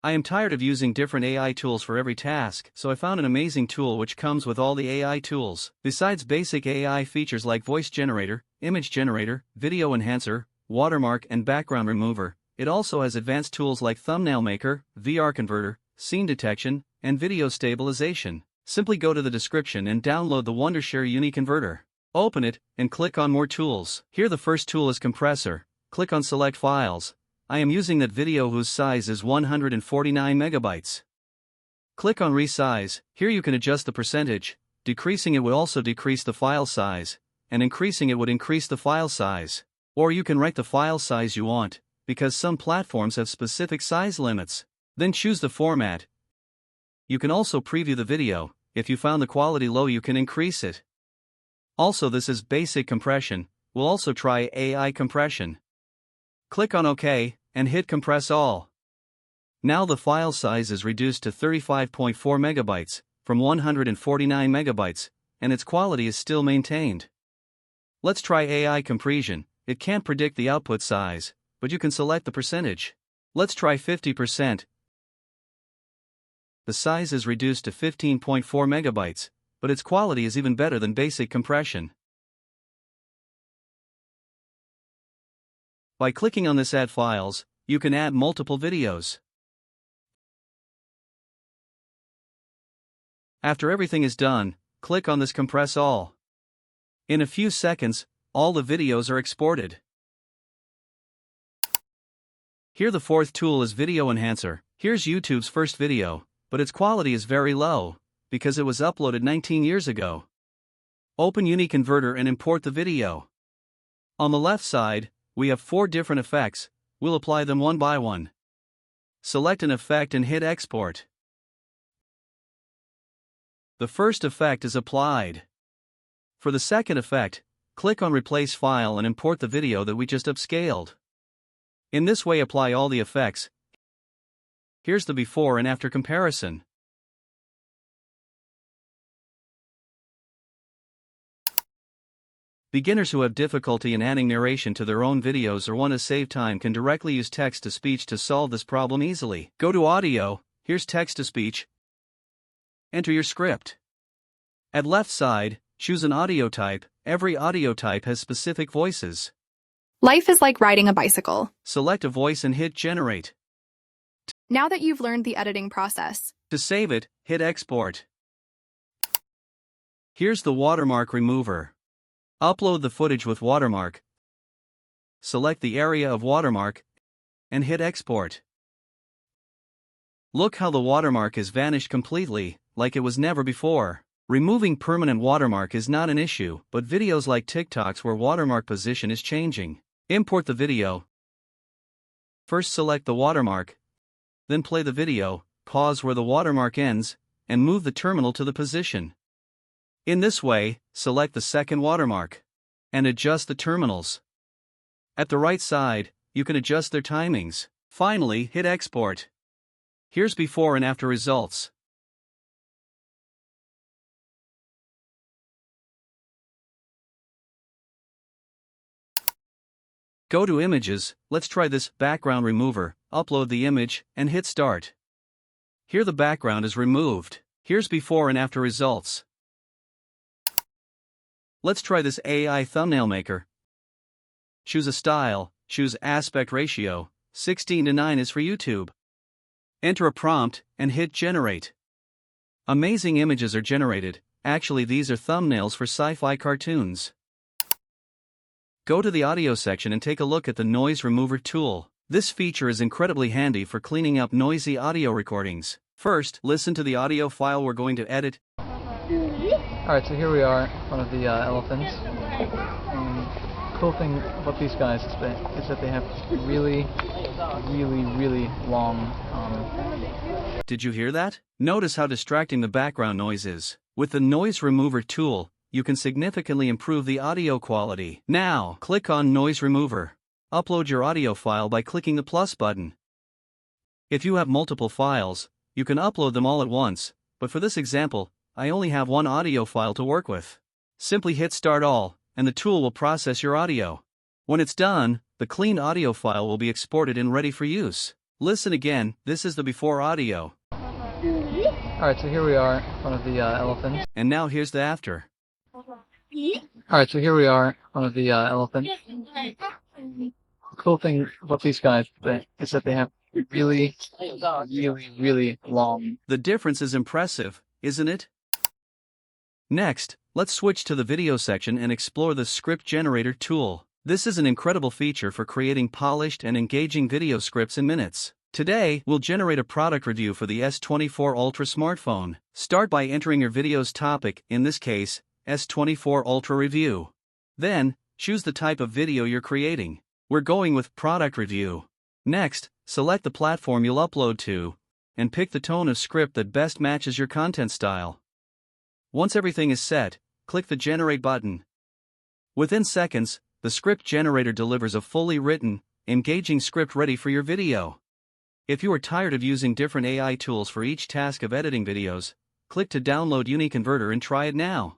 I am tired of using different AI tools for every task, so I found an amazing tool which comes with all the AI tools. Besides basic AI features like voice generator, image generator, video enhancer, watermark and background remover, it also has advanced tools like thumbnail maker, VR converter, scene detection, and video stabilization. Simply go to the description and download the Wondershare UniConverter. Open it, and click on More Tools. Here the first tool is Compressor. Click on Select Files. I am using that video whose size is 149 megabytes. Click on Resize. Here you can adjust the percentage. Decreasing it would also decrease the file size, and increasing it would increase the file size. Or you can write the file size you want, because some platforms have specific size limits. Then choose the format. You can also preview the video. If you found the quality low, you can increase it. Also, this is basic compression. We'll also try AI compression. Click on OK, and hit Compress All. Now the file size is reduced to 35.4 megabytes, from 149 megabytes, and its quality is still maintained. Let's try AI compression. It can't predict the output size, but you can select the percentage. Let's try 50%. The size is reduced to 15.4 megabytes, but its quality is even better than basic compression. By clicking on this Add Files, you can add multiple videos. After everything is done, click on this Compress All. In a few seconds, all the videos are exported. Here the fourth tool is Video Enhancer. Here's YouTube's first video, but its quality is very low, because it was uploaded 19 years ago. Open UniConverter and import the video. On the left side, we have 4 different effects. We'll apply them one by one. Select an effect and hit Export. The first effect is applied. For the second effect, click on Replace File and import the video that we just upscaled. In this way, apply all the effects. Here's the before and after comparison. Beginners who have difficulty in adding narration to their own videos or want to save time can directly use text-to-speech to solve this problem easily. Go to Audio, here's text-to-speech. Enter your script. At left side, choose an audio type. Every audio type has specific voices. Life is like riding a bicycle. Select a voice and hit Generate. Now that you've learned the editing process, To save it, hit Export. Here's the watermark remover. Upload the footage with watermark. Select the area of watermark and hit Export. Look how the watermark has vanished completely, like it was never before. Removing permanent watermark is not an issue, but videos like TikToks where watermark position is changing. Import the video. First select the watermark, then play the video, pause where the watermark ends, and move the terminal to the position. In this way, select the second watermark and adjust the terminals. At the right side, you can adjust their timings. Finally, hit Export. Here's before and after results. Go to Images. Let's try this background remover. Upload the image and hit Start. Here the background is removed. Here's before and after results. Let's try this AI thumbnail maker. Choose a style, choose aspect ratio, 16:9 is for YouTube. Enter a prompt and hit Generate. Amazing images are generated. Actually, these are thumbnails for sci-fi cartoons. Go to the audio section and take a look at the noise remover tool. This feature is incredibly handy for cleaning up noisy audio recordings. First, listen to the audio file we're going to edit. Alright, so here we are, one of the elephants. Cool thing about these guys is that they have really long Did you hear that? Notice how distracting the background noise is. With the noise remover tool, you can significantly improve the audio quality. Now, click on Noise Remover. Upload your audio file by clicking the plus button. If you have multiple files, you can upload them all at once, but for this example, I only have one audio file to work with. Simply hit Start All, and the tool will process your audio. When it's done, the cleaned audio file will be exported and ready for use. Listen again, this is the before audio. Alright, so here we are, one of the elephants. And now here's the after. Alright, so here we are, one of the elephants. The cool thing about these guys is that they have really long. The difference is impressive, isn't it? Next, let's switch to the video section and explore the script generator tool. This is an incredible feature for creating polished and engaging video scripts in minutes. Today, we'll generate a product review for the S24 Ultra smartphone. Start by entering your video's topic, in this case, S24 Ultra Review. Then, choose the type of video you're creating. We're going with product review. Next, select the platform you'll upload to, and pick the tone of script that best matches your content style. Once everything is set, click the Generate button. Within seconds, the script generator delivers a fully written, engaging script ready for your video. If you are tired of using different AI tools for each task of editing videos, click to download UniConverter and try it now.